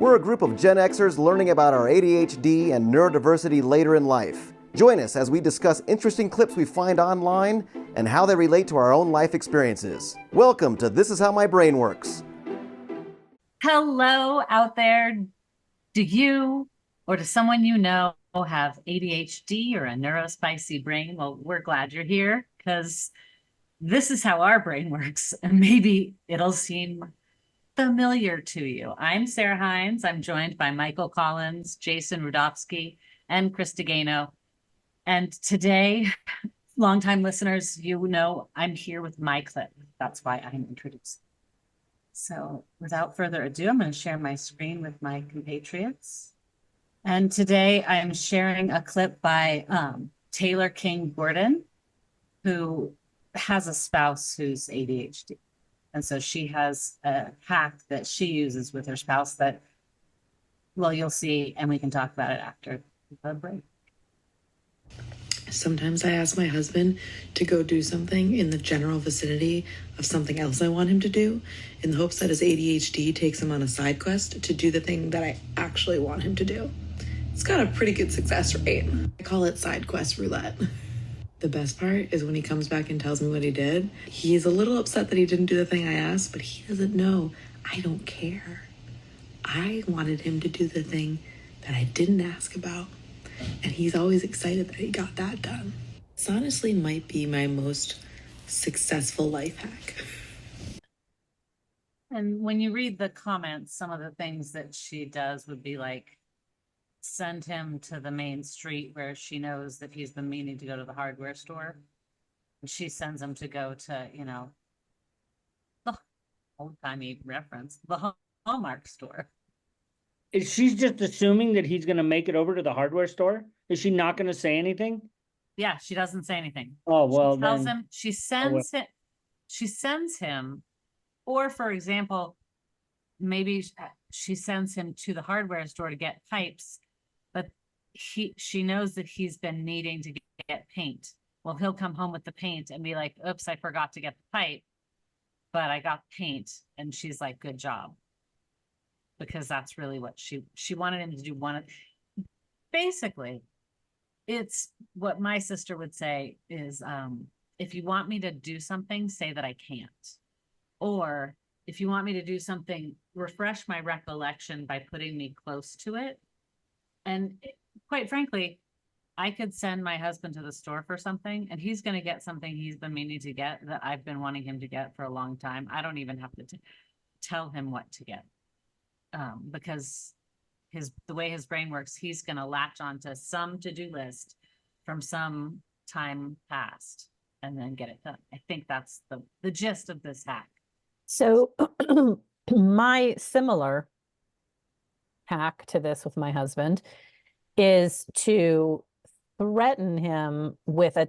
We're a group of GenXers learning about our ADHD and neurodiversity later in life. Join us as we discuss interesting clips we find online and how they relate to our own life experiences. Welcome to This Is How My Brain Works. Hello out there. Do you or does someone you know have ADHD or a neurospicy brain? Well, we're glad you're here because this is how our brain works, and maybe it'll seem familiar to you. I'm Sarah Hines. I'm joined by Michael Collins, Jason Rudofsky, and Krista Gano. And today, longtime listeners, you know I'm here with my clip. That's why I'm introduced. So without further ado, I'm going to share my screen with my compatriots. And today I'm sharing a clip by Taylor King Gordon, who has a spouse who's ADHD. And so she has a hack that she uses with her spouse that, well, you'll see, and we can talk about it after the break. Sometimes I ask my husband to go do something in the general vicinity of something else I want him to do, in the hopes that his ADHD takes him on a side quest to do the thing that I actually want him to do. It's got a pretty good success rate. I call it side quest roulette. The best part is when he comes back and tells me what he did. He's a little upset that he didn't do the thing I asked, but he doesn't know. I don't care. I wanted him to do the thing that I didn't ask about. And he's always excited that he got that done. This honestly might be my most successful life hack. And when you read the comments, some of the things that she does would be like, send him to the main street where she knows that he's been meaning to go to the hardware store. And she sends him to go to, the old-timey reference, the Hallmark store. Is she just assuming that he's going to make it over to the hardware store? Is she not going to say anything? Yeah, she doesn't say anything. Oh, well, she tells then him, she sends him, or for example, maybe she sends him to the hardware store to get pipes, but she knows that he's been needing to get paint. Well, he'll come home with the paint and be like, oops, I forgot to get the pipe, but I got paint. And she's like, good job. Because that's really what she wanted him to do. Basically, it's what my sister would say is, if you want me to do something, say that I can't. Or if you want me to do something, refresh my recollection by putting me close to it. And quite frankly, I could send my husband to the store for something and he's going to get something he's been meaning to get that I've been wanting him to get for a long time. I don't even have to tell him what to get. Because the way his brain works, he's going to latch onto some to-do list from some time past and then get it done. I think that's the gist of this hack. So my similar hack to this with my husband is to threaten him with a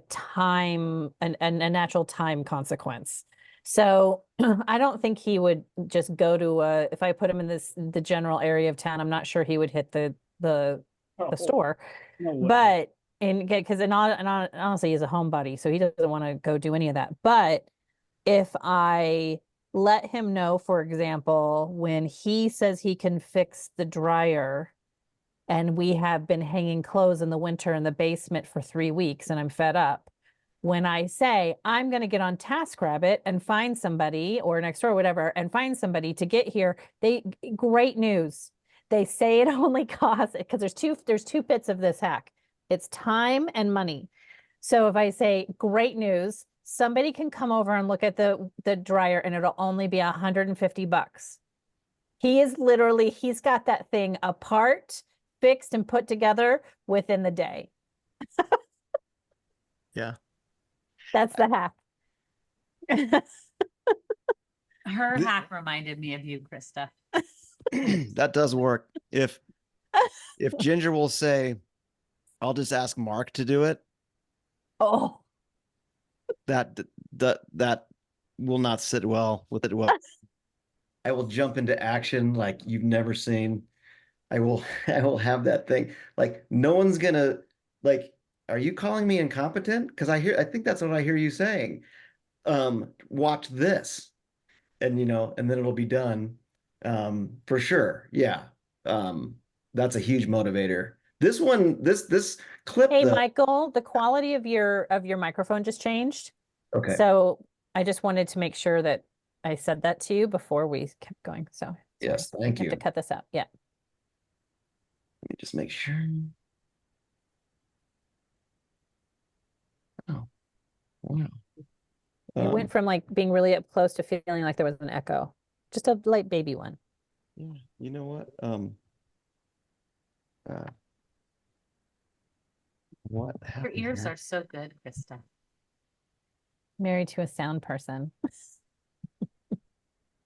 natural time consequence. So I don't think he would just go to if I put him in the general area of town, I'm not sure he would hit the store. No but because honestly, he's a homebody, so he doesn't want to go do any of that. But if I let him know, for example, when he says he can fix the dryer and we have been hanging clothes in the winter in the basement for 3 weeks and I'm fed up, when I say I'm going to get on TaskRabbit and find somebody, or Nextdoor or whatever, and find somebody to get here, great news. They say it only costs, because there's two bits of this hack. It's time and money. So if I say great news, somebody can come over and look at the dryer and it'll only be $150. He's got that thing apart, fixed and put together within the day. Yeah. That's the hack. Her hack reminded me of you, Krista. That does work. If Ginger will say, I'll just ask Mark to do it. Oh, that will not sit well with it. Well, I will jump into action like you've never seen. I will have that thing. Like no one's gonna like, are you calling me incompetent? Because I think that's what I hear you saying. Watch this. And and then it'll be done. For sure. Yeah. that's a huge motivator. This one, this clip Hey, though. Michael, the quality of your microphone just changed. Okay. So I just wanted to make sure that I said that to you before we kept going. So sorry. Yes, thank I have you. to cut this out. Yeah. Let me just make sure. Oh, wow. It went from like being really up close to feeling like there was an echo. Just a light baby one. Yeah, you know what? What Your happened ears here? are so good, Krista. Married to a sound person.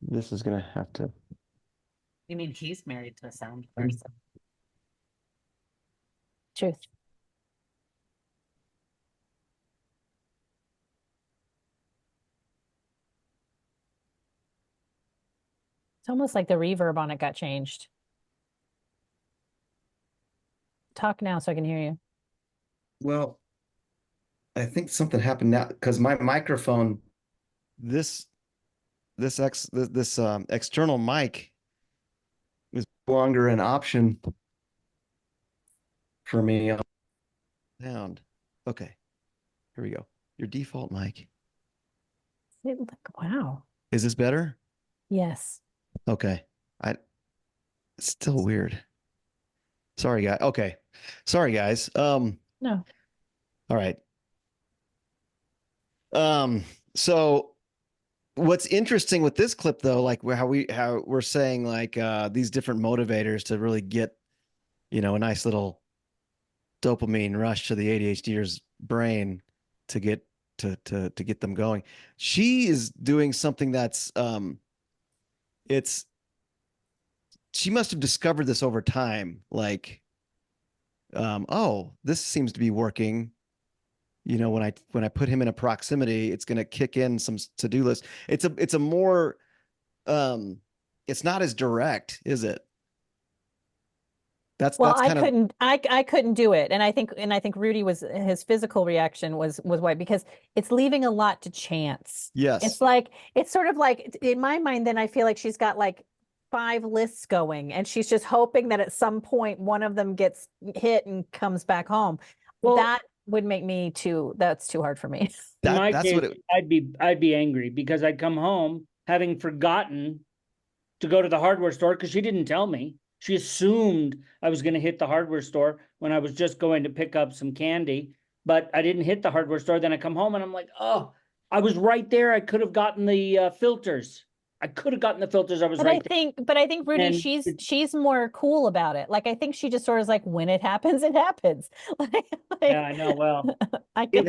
This is gonna have to. You mean he's married to a sound person? Truth. It's almost like the reverb on it got changed. Talk now so I can hear you. Well, I think something happened now because my microphone, this external mic is no longer an option for me on sound. Okay, here we go. Your default mic. Wow. Is this better? Yes. Okay. It's still weird. Sorry, guys. Okay. Sorry, guys. No. All right. So what's interesting with this clip though, like how we're saying like these different motivators to really get, a nice little dopamine rush to the ADHDer's brain to get to get them going. She is doing something that's she must have discovered this over time, like oh, this seems to be working. When I put him in a proximity, it's going to kick in some to-do list. It's a more it's not as direct, is it? That's kind I couldn't do it. And I think Rudy his physical reaction was white because it's leaving a lot to chance. Yes. It's sort of like in my mind, then I feel like she's got like 5 lists going and she's just hoping that at some point one of them gets hit and comes back home. Well, that would make me that's too hard for me. In my that's case, what it, I'd be angry because I'd come home having forgotten to go to the hardware store because she didn't tell me. She assumed I was going to hit the hardware store when I was just going to pick up some candy, but I didn't hit the hardware store. Then I come home and I'm like, oh, I was right there. I could have gotten the filters. I could have gotten the filters. I was right there. But I think Rudy, And she's more cool about it. Like I think she just sort of is like, when it happens, it happens. Yeah, I know. Well, I get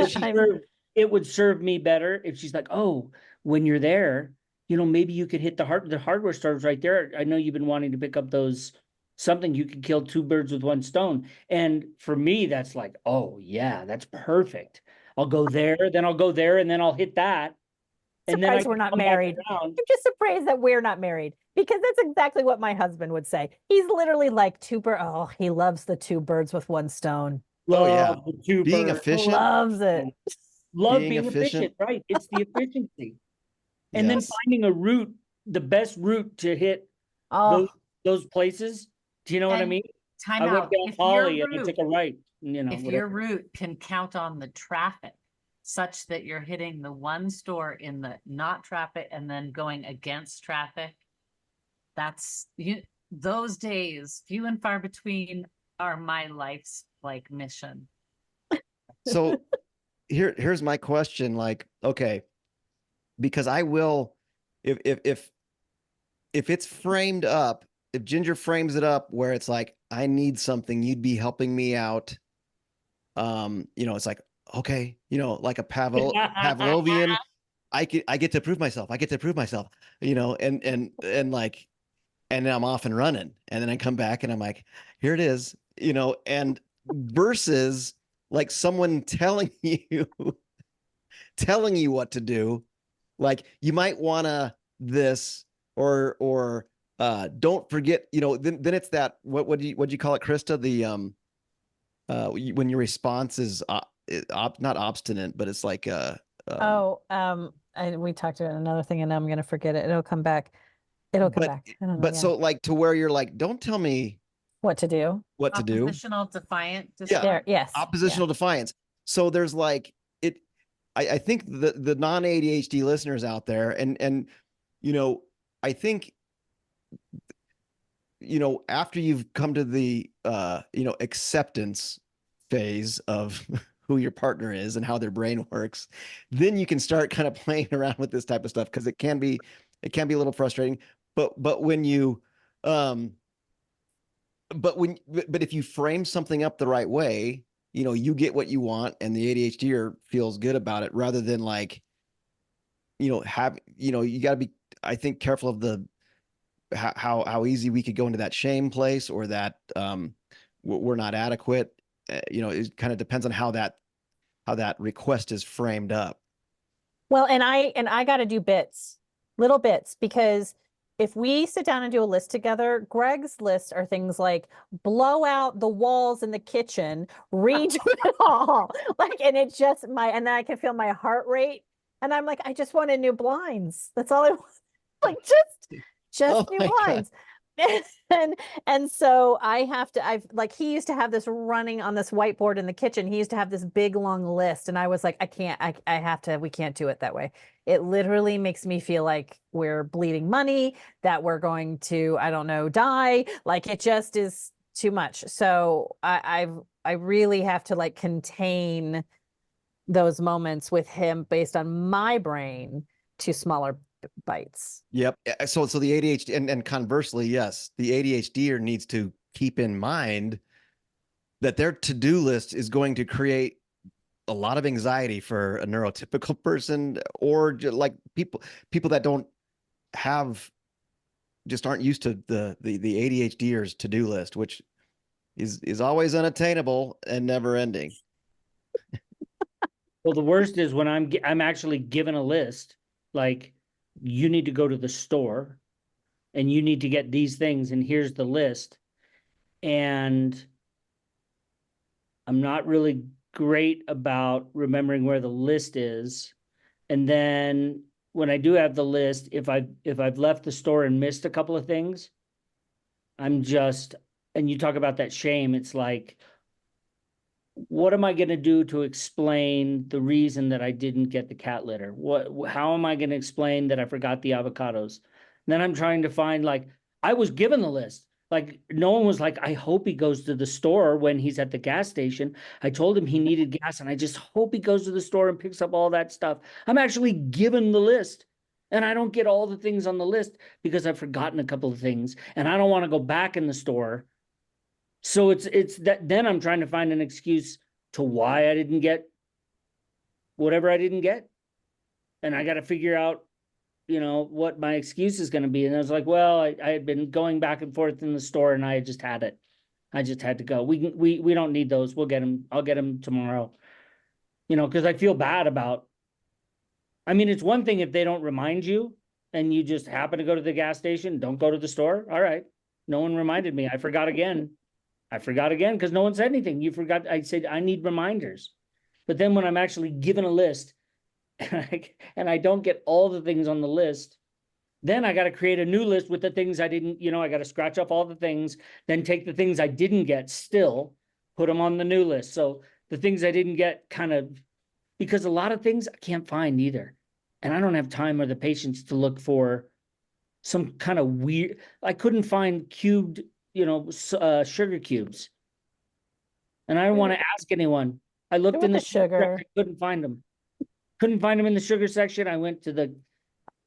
it would serve me better if she's like, oh, when you're there, maybe you could hit the hardware stores right there. I know you've been wanting to pick up something you could kill 2 birds with 1 stone. And for me, that's like, oh yeah, that's perfect. I'll go there, then I'll go there, and then I'll hit that. And then we're not married. I'm just surprised that we're not married because that's exactly what my husband would say. He's literally like he loves the 2 birds with 1 stone. oh yeah, being birds. efficient, Loves it. Love being efficient, right? It's the efficiency. And then finding a route, the best route to hit those places. Do you know what I mean? Time I out. went down Holly and I took a right. If your route can count on the traffic such that you're hitting the one store in the not traffic and then going against traffic, those days, few and far between, are my life's like mission. So here's my question, like, okay, because I will, if it's framed up, if Ginger frames it up where it's like, I need something, you'd be helping me out. It's like, okay, like a Pavlovian, I get to prove myself. I get to prove myself, and like, and then I'm off and running. And then I come back and I'm like, here it is, and versus like someone telling you what to do. Like you might wanna this or don't forget, then it's that, what'd you call it, Krista? The when your response is not obstinate, but it's like we talked about another thing and I'm gonna forget it. It'll come back. I don't know. So like to where you're like, don't tell me What to do? what to do. Oppositional, defiant. Yeah. There, yes. yeah. Oppositional defiance. So there's like it. I think the non ADHD listeners out there, and you know, I think, you know, after you've come to the you know, acceptance phase of who your partner is and how their brain works, then you can start kind of playing around with this type of stuff, because it can be a little frustrating. But when you but if you frame something up the right way, you know, you get what you want, and the ADHDer feels good about it, rather than like, you know, you got to be, I think, careful of the how easy we could go into that shame place, or that we're not adequate. You know, it kind of depends on how that request is framed up. Well, and I got to do little bits, because if we sit down and do a list together, Greg's lists are things like blow out the walls in the kitchen, redo it all. Like, and it just and then I can feel my heart rate. And I'm like, I just wanted new blinds. That's all I want. Like, just new blinds. And so I've like, he used to have this running on this whiteboard in the kitchen. He used to have this big long list, and I was like, we can't do it that way. It literally makes me feel like we're bleeding money, that we're going to, I don't know, die. Like, it just is too much. So I really have to like contain those moments with him based on my brain to smaller bites. Yep. So the ADHD, and conversely, yes, the ADHDer needs to keep in mind that their to-do list is going to create a lot of anxiety for a neurotypical person, or like people that just aren't used to the ADHDer's to-do list, which is always unattainable and never ending. Well, the worst is when I'm actually given a list, like, you need to go to the store and you need to get these things, and here's the list. And I'm not really great about remembering where the list is. And then when I do have the list, if I've left the store and missed a couple of things, and you talk about that shame, it's like, what am I going to do to explain the reason that I didn't get the cat litter? How am I going to explain that I forgot the avocados? And then I'm trying to find, like, I was given the list. Like, no one was like, I hope he goes to the store when he's at the gas station. I told him he needed gas, and I just hope he goes to the store and picks up all that stuff. I'm actually given the list, and I don't get all the things on the list because I've forgotten a couple of things, and I don't want to go back in the store. So it's that then I'm trying to find an excuse to why I didn't get whatever I didn't get. And I got to figure out, you know, what my excuse is going to be. And I was like, well, I had been going back and forth in the store, and I just had it. I just had to go. We don't need those. We'll get them. I'll get them tomorrow. You know, because I feel bad about, I mean, it's one thing if they don't remind you and you just happen to go to the gas station, don't go to the store. All right. No one reminded me. I forgot again because no one said anything. You forgot. I said, I need reminders. But then when I'm actually given a list and I don't get all the things on the list, then I got to create a new list with the things I didn't, you know, I got to scratch off all the things, then take the things I didn't get still, put them on the new list. So the things I didn't get kind of, because a lot of things I can't find either. And I don't have time or the patience to look for some kind of weird, I couldn't find cubed, you know, sugar cubes. And I don't want to ask anyone. I looked in the sugar. I couldn't find them. Couldn't find them in the sugar section. I went to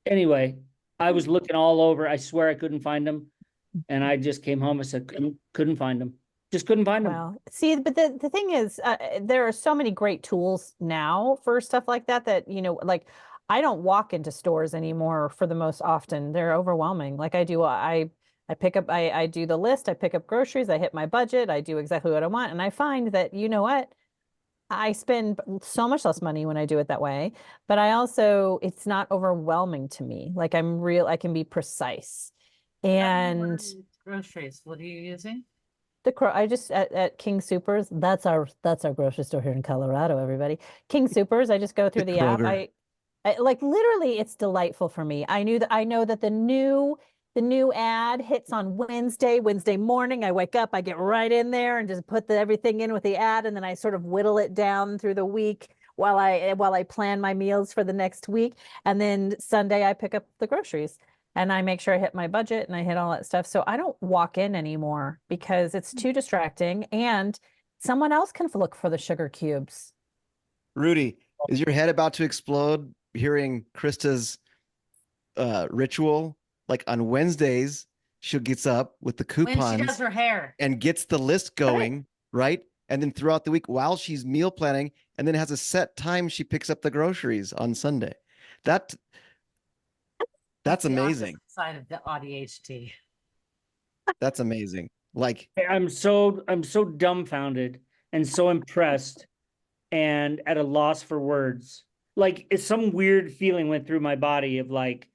anyway, I was looking all over. I swear I couldn't find them. And I just came home. I said, couldn't find them. Just couldn't find them. Well, see, but the thing is, there are so many great tools now for stuff like that, you know, like, I don't walk into stores anymore for the most often. They're overwhelming. Like I do, I pick up, I do the list, I pick up groceries, I hit my budget, I do exactly what I want. And I find that, you know what? I spend so much less money when I do it that way, but I also, it's not overwhelming to me. Like I can be precise. And groceries, what are you using? I just at King Supers, that's our grocery store here in Colorado, everybody. King Supers, I just go through the app. I like literally, it's delightful for me. I know that the new the new ad hits on Wednesday morning. I wake up, I get right in there and just put everything in with the ad, and then I sort of whittle it down through the week while I plan my meals for the next week. And then Sunday I pick up the groceries and I make sure I hit my budget and I hit all that stuff. So I don't walk in anymore because it's too distracting, and someone else can look for the sugar cubes. Rudy, is your head about to explode hearing Krista's ritual? Like on Wednesdays, she gets up with the When she coupons does her hair. and gets the list going, right? And then throughout the week, while she's meal planning, and then has a set time she picks up the groceries on Sunday. That's the amazing. opposite side of the ADHD. That's amazing. Like, I'm so dumbfounded and so impressed and at a loss for words. Like, it's some weird feeling went through my body of like,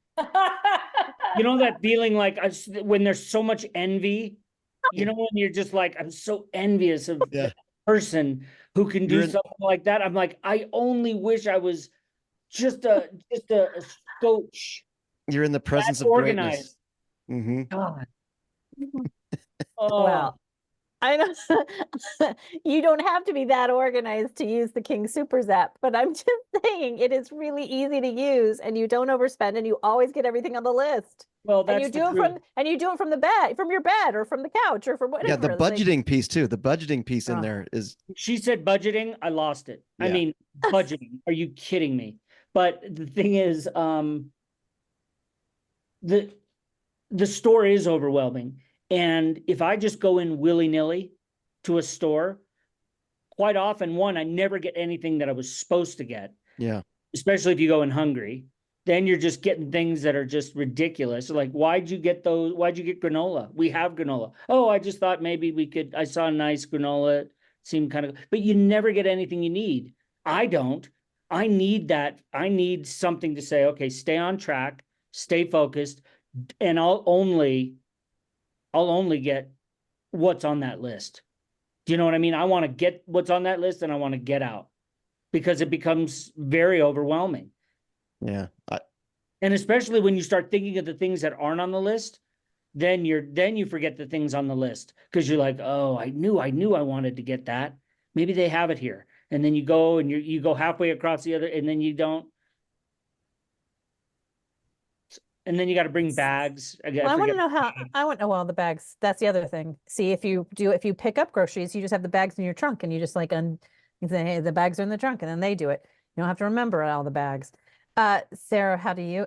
you know, that feeling like when there's so much envy, you know, when you're just like, I'm so envious of Yeah. the person who can do something like that. I'm like, I only wish I was just a coach. you're in the presence of organized. greatness. Mm-hmm. God. Oh, Well, I know you don't have to be that organized to use the King Supers app, but I'm just saying it is really easy to use, and you don't overspend, and you always get everything on the list. well, And that's you the do it truth. from your bed, or from the couch, or from whatever. Yeah, the It's like- budgeting piece too. The budgeting piece in Oh. there is She said budgeting, I lost it. I Yeah. mean, budgeting. Are you kidding me? But the thing is, the store is overwhelming. And if I just go in willy-nilly to a store, quite often, one, I never get anything that I was supposed to get, yeah. especially if you go in hungry. Then you're just getting things that are just ridiculous. Like, why'd you get those? Why'd you get granola? We have granola. Oh, I just thought maybe we could. I saw a nice granola. It seemed kind of, but you never get anything you need. I don't. I need that. I need something to say, okay, stay on track, stay focused, and I'll only get what's on that list. Do you know what I mean? I want to get what's on that list and I want to get out, because it becomes very overwhelming. Yeah. And especially when you start thinking of the things that aren't on the list, then you forget the things on the list, because you're like, oh, I knew I wanted to get that. Maybe they have it here. And then you go and you go halfway across the other, and then you don't. And then you got to bring bags. Well, I want to know how. I want. Oh, well, the bags. That's the other thing. See, if you pick up groceries, you just have the bags in your trunk, and you just like you say, hey, the bags are in the trunk, and then they do it. You don't have to remember all the bags. Sarah, how do you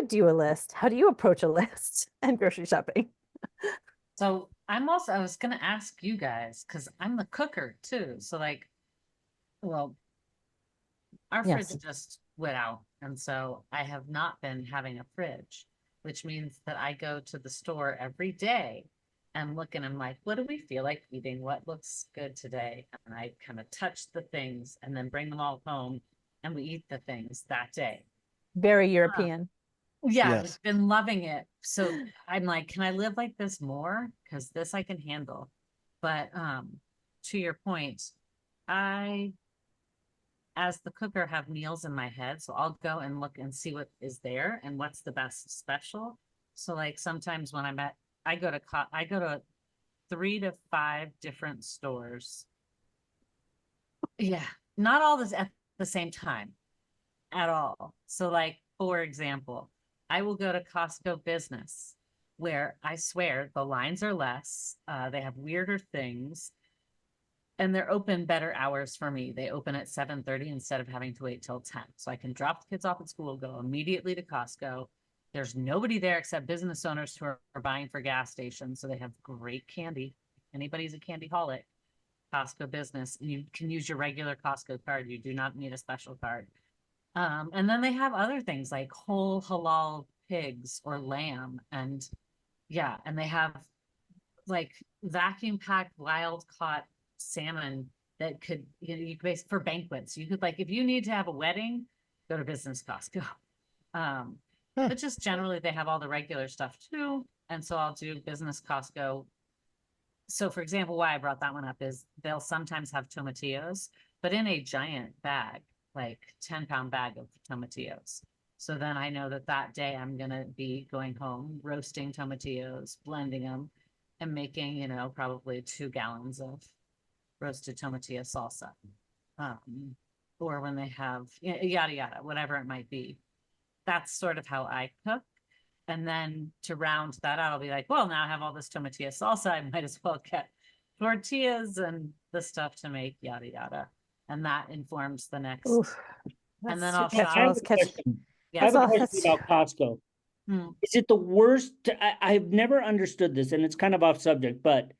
do a list? How do you approach a list and grocery shopping? So I was gonna ask you guys, because I'm the cooker too. So like, well, our Yes. fridge just went out, and so I have not been having a fridge, which means that I go to the store every day and look, and I'm like, what do we feel like eating? What looks good today? And I kind of touch the things and then bring them all home, and we eat the things that day. Very European. Yeah, Yes. I've been loving it. So I'm like, can I live like this more? Because this I can handle. But to your point, I, as the cooker, have meals in my head. So I'll go and look and see what is there and what's the best special. So like sometimes when I go to 3 to 5 different stores. Yeah, not all this at the same time at all. So like, for example, I will go to Costco Business, where I swear the lines are less. They have weirder things, and they're open better hours for me. They open at 7:30 instead of having to wait till 10. So I can drop the kids off at school, go immediately to Costco. There's nobody there except business owners who are buying for gas stations. So they have great candy. If anybody's a candy holic, Costco Business, and you can use your regular Costco card. You do not need a special card. And then they have other things like whole halal pigs or lamb, and yeah, and they have like vacuum packed wild caught salmon that could, you could for banquets. You could, like, if you need to have a wedding, go to Business Costco. But just generally they have all the regular stuff too. And so I'll do Business Costco. So for example, why I brought that one up is they'll sometimes have tomatillos, but in a giant bag, like 10-pound bag of tomatillos. So then I know that that day I'm gonna be going home, roasting tomatillos, blending them, and making, you know, probably 2 gallons of roasted tomatillo salsa. Or when they have yada yada, whatever it might be. That's sort of how I cook. And then to round that out, I'll be like, well, now I have all this tomatillo salsa. I might as well get tortillas and the stuff to make yada yada. And that informs the next. Oof. And That's then I'll too- shop. I have let's a catch- question. Yeah. I have a That's all- question about Costco. Hmm. Is it the worst? I've never understood this, and it's kind of off subject, but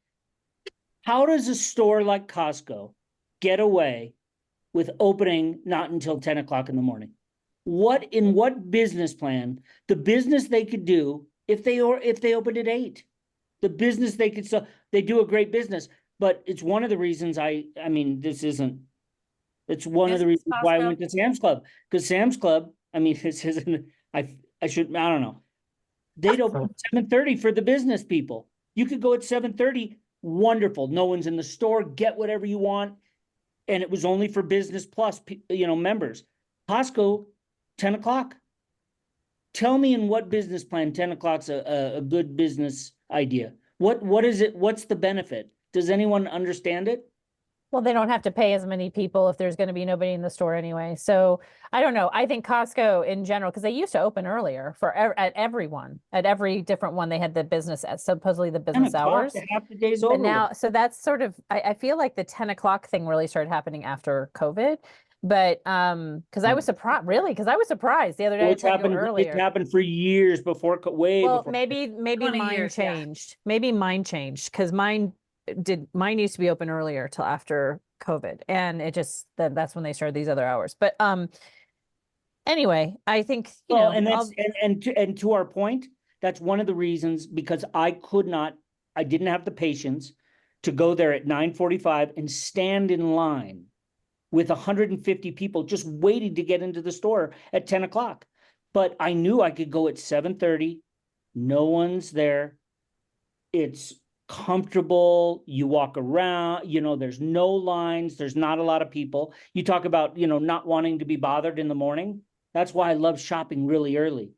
how does a store like Costco get away with opening not until 10 o'clock in the morning? In what business plan, the business they could do if they opened at 8, the business they could sell, they do a great business. But it's one of the reasons it's one of the Is reasons why I Costco- went to Sam's Club. Because Sam's Club, I mean, this isn't, I don't know. They'd open at 7:30 for the business people. You could go at 7:30, wonderful. No one's in the store, get whatever you want. And it was only for business plus, members. Costco, 10 o'clock. Tell me in what business plan 10 o'clock's a good business idea. What is it? What's the benefit? Does anyone understand it? Well, they don't have to pay as many people if there's going to be nobody in the store anyway. So I don't know. I think Costco in general, because they used to open earlier at every different one, they had the business at supposedly the 10 business o'clock, hours. half the day's over. But now, so that's sort of, I feel like the 10 o'clock thing really started happening after COVID. But because I was surprised, really, because I was surprised the other day. I It's tried to go happened. earlier. It happened for years before, way Well, before. maybe 20 mine years, yeah. changed. Maybe mine changed because mine used to be open earlier till after COVID, and it just that's when they started these other hours. But anyway, I think Well, and that's and to our point, that's one of the reasons, because I didn't have the patience to go there at 9:45 and stand in line with 150 people just waiting to get into the store at 10 o'clock. But I knew I could go at 7:30. No one's there. It's comfortable. You walk around, there's no lines. There's not a lot of people. You talk about, not wanting to be bothered in the morning. That's why I love shopping really early.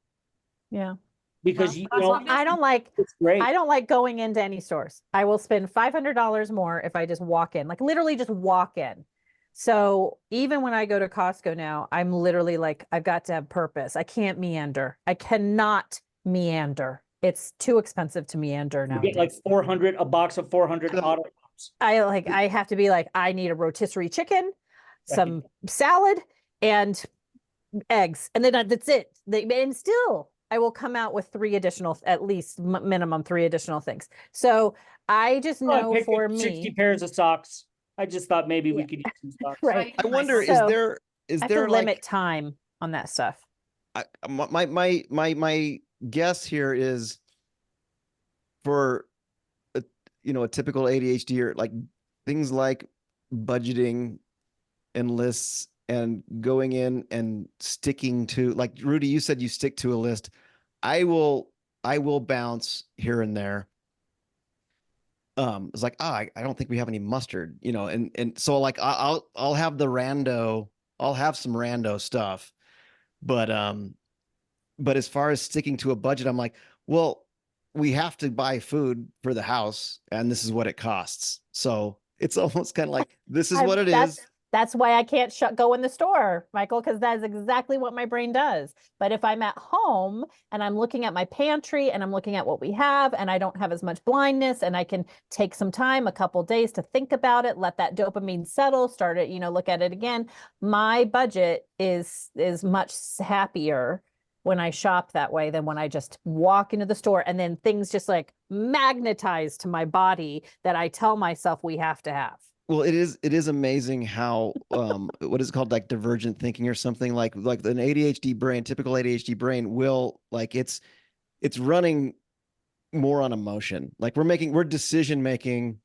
yeah. Because, I don't like it's great. I don't like going into any stores. I will spend $500 more if I just walk in, like literally just walk in. So even when I go to Costco now, I'm literally like, I've got to have purpose. I can't meander. I cannot meander. It's too expensive to meander now. You get like 400, a box of 400 auto pops. I have to be like, I need a rotisserie chicken, some salad, and eggs, and then that's it. And still, I will come out with at least minimum 3 additional things. So I just know I picked for up me, 60 pairs of socks. I just thought maybe we could use some socks. right? I wonder, So, is I have there to limit time on that stuff. my guess here is for a typical ADHD, or like things like budgeting and lists and going in and sticking to, like Rudy, you said you stick to a list. I will bounce here and there. It's like, I don't think we have any mustard, and so like I'll have I'll have some rando stuff, but as far as sticking to a budget, I'm like, well, we have to buy food for the house, and this is what it costs. So it's almost kind of like, this is what it is. That's why I can't go in the store, Michael, because that's exactly what my brain does. But if I'm at home and I'm looking at my pantry and I'm looking at what we have, and I don't have as much blindness, and I can take some time, a couple days to think about it, let that dopamine settle, start it, look at it again. My budget is much happier when I shop that way than when I just walk into the store and then things just like magnetize to my body that I tell myself we have to have. Well, it is amazing how what is it called, like divergent thinking or something, like an ADHD brain, typical ADHD brain will, like, it's running more on emotion. Like we're decision making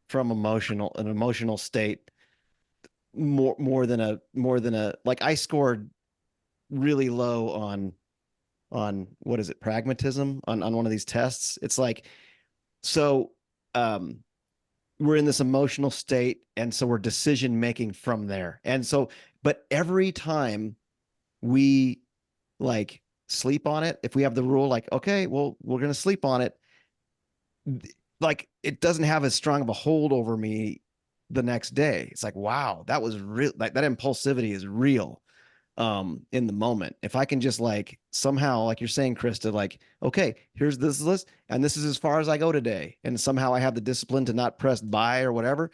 from an emotional state more than a, like, I scored really low on what is it, pragmatism on one of these tests. It's like, so we're in this emotional state, and so we're decision making from there. And so, but every time we like sleep on it, if we have the rule like, okay, well, we're going to sleep on it, like it doesn't have as strong of a hold over me the next day. It's like, wow, that was real. Like that impulsivity is real in the moment. If I can just like somehow, like you're saying, Krista, like, okay, here's this list and this is as far as I go today. And somehow I have the discipline to not press buy or whatever.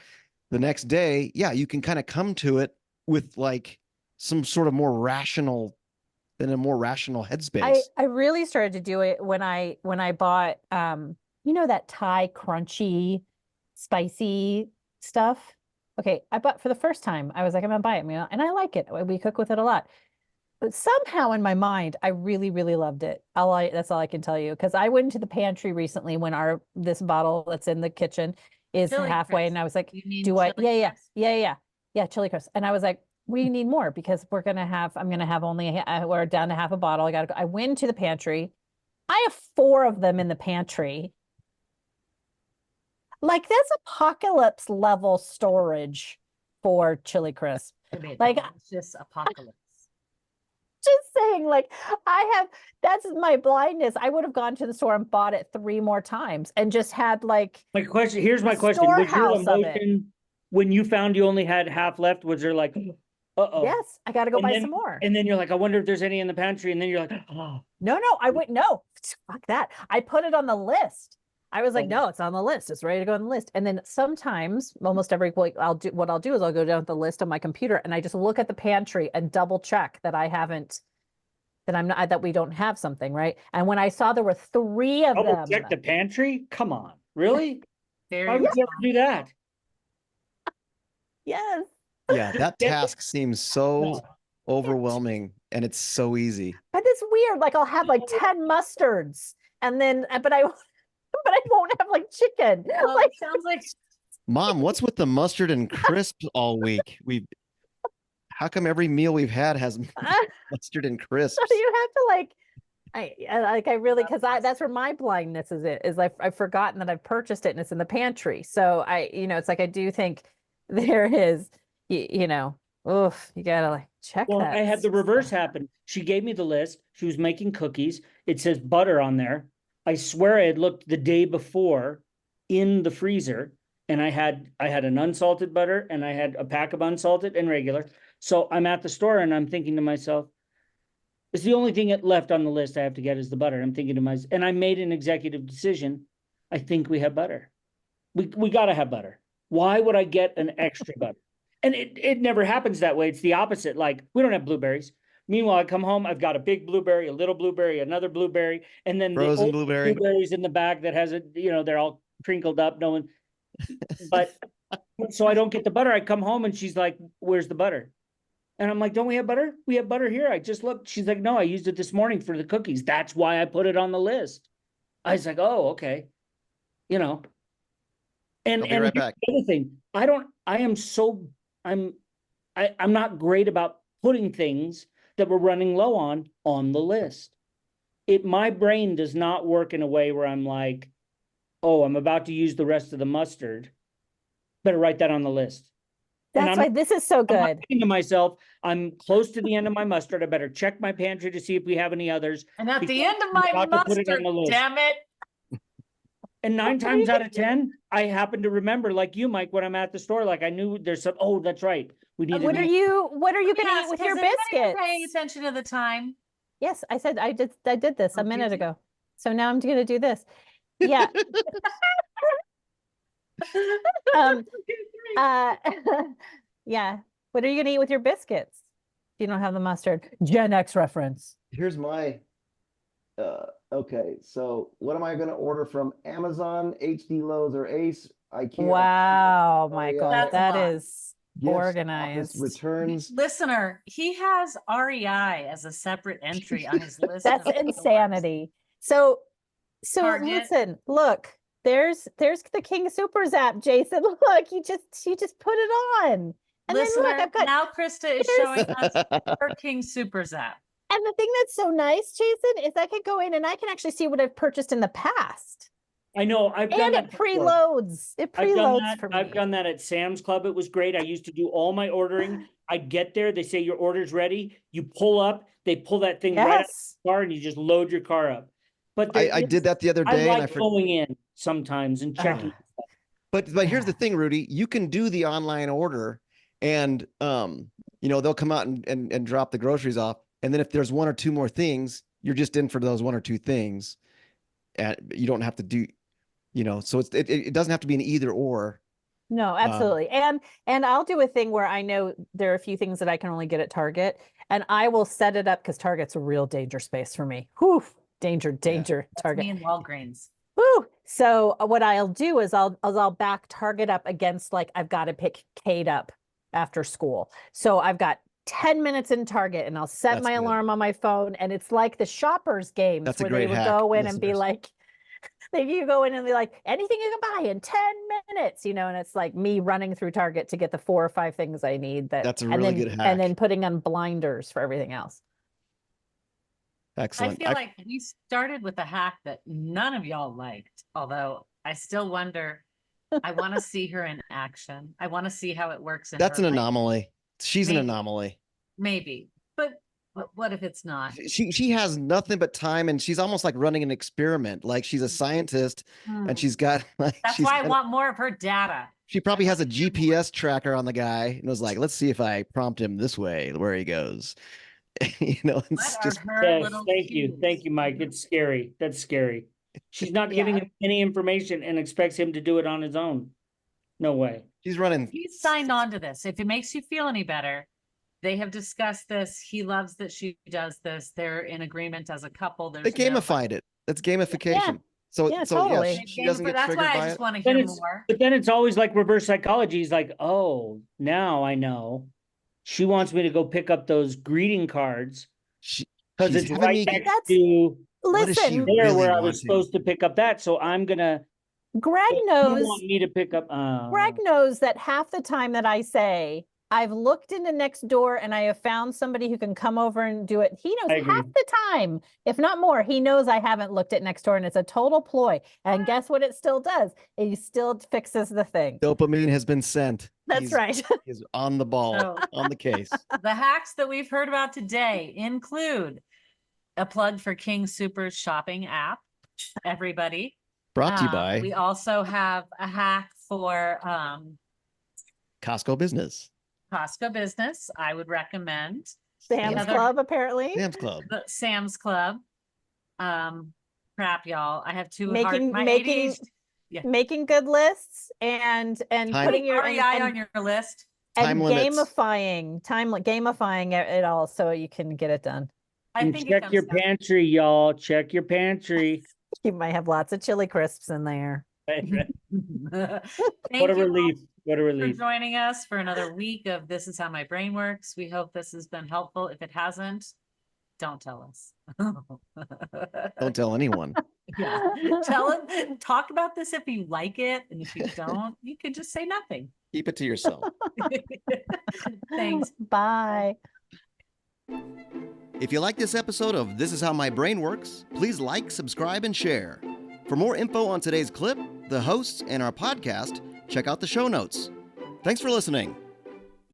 The next day, yeah, you can kind of come to it with like some sort of more rational, in a more rational headspace. I really started to do it when I bought you know, that Thai crunchy spicy stuff. Okay, I bought for the first time. I was like, I'm gonna buy it, you know, and I like it. We cook with it a lot. But somehow in my mind, I really, really loved it. That's all I can tell you. Because I went into the pantry recently when this bottle that's in the kitchen is Chili halfway, crisp. and I was like, You mean do I? chili Yeah, crisp? yeah, chili crisp. And I was like, we need more because I'm gonna have only we're down to half a bottle. I gotta go. I went to the pantry. I have 4 of them in the pantry. Like that's apocalypse level storage for chili crisp. Like, It's just apocalypse. Just saying, like that's my blindness. I would have gone to the store and bought it 3 more times and just had like Here's my question. Was your storehouse of it. emotion when you found you only had half left, was there like, uh-oh? Yes, I gotta go And buy then- some more. And then you're like, I wonder if there's any in the pantry. And then you're like, oh. No, I wouldn't. No, fuck that. I put it on the list. I was like, Oh. no, it's on the list. It's ready to go on the list. And then sometimes, almost every week, I'll do is I'll go down the list on my computer and I just look at the pantry and double check that that we don't have something, right? And when I saw there were 3 of Double them, check the pantry? Come on. Really? Very Why would you ever do that? yes. Yeah, that task seems so No. overwhelming and it's so easy. But it's weird. Like I'll have like 10 mustards and then, but I won't have like chicken. well, Like, it sounds like Mom, what's with the mustard and crisp all week? How come every meal we've had has mustard and crisps? so you have to like, I really, because that's where my blindness is like I've forgotten that I've purchased it and it's in the pantry. So it's like I do think there is, you know, oof, you gotta like check Well, that. I had the reverse happen. She gave me the list. She was making cookies. It says butter on there. I swear I had looked the day before in the freezer and I had an unsalted butter and I had a pack of unsalted and regular. So I'm at the store and I'm thinking to myself, it's the only thing left on the list I have to get is the butter. I'm thinking to myself, and I made an executive decision. I think we have butter. We got to have butter. Why would I get an extra butter? And it never happens that way. It's the opposite. Like we don't have blueberries. Meanwhile, I come home, I've got a big blueberry, a little blueberry, another blueberry, and then Frozen the blueberry. blueberries in the bag that has they're all crinkled up. No one, but so I don't get the butter. I come home and she's like, "Where's the butter?" And I'm like, "Don't we have butter? We have butter here. I just looked." She's like, "No, I used it this morning for the cookies. That's why I put it on the list." I was like, "Oh, okay." And I'll be right here's back. the other thing, I'm not great about putting things that we're running low on the list. My brain does not work in a way where I'm like, oh, I'm about to use the rest of the mustard. Better write that on the list. That's why this is so I'm not good. thinking to myself, I'm close to the end of my mustard. I better check my pantry to see if we have any others. and at the Because end of I'm my about to put it on mustard, the list. damn it. And 9 What are you times out of gonna 10, I happen to remember, like you, Mike, when I'm at the store, like I knew there's some, oh, that's right. We need What are you gonna Yes, eat with 'cause your everybody was biscuits? Paying attention to the time. Yes, I said I did this Oh, a did minute you? ago. So now I'm gonna do this. Yeah. Yeah. What are you gonna eat with your biscuits? If you don't have the mustard. Gen X reference. Here's my okay, so what am I going to order from Amazon, HD Lowe's, or Ace? I can't. Wow, Oh, Michael, yeah. That's a that lot. is Gifts, office, organized. returns. Listener, he has REI as a separate entry on his list. That's of the insanity. So Target. listen, look, there's the King Super Zap, Jason. Look, you just put it on. And Listener, then look, I've got now Krista is here's- showing us her King Super Zap. and the thing that's so nice, Jason, is I can go in and I can actually see what I've purchased in the past. I know, I've done And that it before. preloads. It I've done preloads that. for I've me. done that at Sam's Club. It was great. I used to do all my ordering. I'd get there. They say your order's ready. You pull up. They pull that thing right out of Yes. the car, and you just load your car up. But I did that the other I day, and like going in sometimes and checking. But here's the thing, Rudy, you can do the online order, and they'll come out and drop the groceries off, and then if there's one or two more things, you're just in for those one or two things, and you don't have to do, so it doesn't have to be an either or. No, absolutely. And I'll do a thing where I know there are a few things that I can only get at Target, and I will set it up because Target's a real danger space for me. Whew, danger, Target. Me and Walgreens. Woo! So what I'll do is I'll back Target up against, like, I've got to pick Kate up after school. So I've got 10 minutes in Target, and I'll set That's my good. alarm on my phone, and it's like the shoppers games That's a where they great would hack, go in and be listeners. like, you go in and be like, anything you can buy in 10 minutes, and it's like me running through Target to get the 4 or 5 things I need. That's a and really then, good hack. And then putting on blinders for everything else. Excellent. I feel like we started with a hack that none of y'all liked, although I still wonder. I want to see her in action. I want to see how it works. That's her an life. anomaly. She's an Maybe. anomaly. Maybe, but what if it's not? She has nothing but time, and she's almost like running an experiment. Like she's a scientist, and she's got like. That's why I want more of her data. She probably has a GPS tracker on the guy, and was like, "Let's see if I prompt him this way, where he goes." It's What are just. her Yes, little thank you. cues? Thank you, Mike. It's scary. That's scary. She's not giving him any information and expects him to do it on his own. No way. She's running. He signed on to this. If it makes you feel any better, they have discussed this. He loves that she does this. They're in agreement as a couple. They There's no, gamified it. That's gamification. So Yeah, so totally. yeah, she doesn't get that's triggered why I by just it. want to Then hear it's, more. but then it's always like reverse psychology. He's like, oh, now I know. She wants me to go pick up those greeting cards because She's it's having right me- next That's- to What does she Listen, there really where I want was to? supposed to pick up that. So I'm gonna. Greg You knows. want me to pick up? Greg knows that half the time that I say, I've looked into next door and I have found somebody who can come over and do it. He knows I agree. half the time, if not more, he knows I haven't looked at next door, and it's a total ploy. And guess what it still does? It still fixes the thing. Dopamine has been sent. That's right. He's on the ball, So- on the case. The hacks that we've heard about today include a plug for King Super's shopping app. Everybody. Brought to you by We also have a hack for Costco Business, Costco Business. I would recommend Sam's Other- Club, apparently. Sam's Club. the Sam's Club. Crap, y'all. I have two Making- my making- ADHD Making good lists and Time- putting your REI on your list. Time limits. gamifying it all so you can get it done. I And think it check comes your down- pantry, y'all. Check your pantry. You might have lots of chili crisps in there. Thank What a you all relief. What a for relief. joining us for another week of This Is How My Brain Works. We hope this has been helpful. If it hasn't, don't tell us. Don't tell anyone. Yeah. Tell him, talk about this if you like it. And if you don't, you could just say nothing. Keep it to yourself. Thanks. Bye. If you like this episode of This Is How My Brain Works, please like, subscribe, and share. For more info on today's clip, the hosts, and our podcast, check out the show notes. Thanks for listening.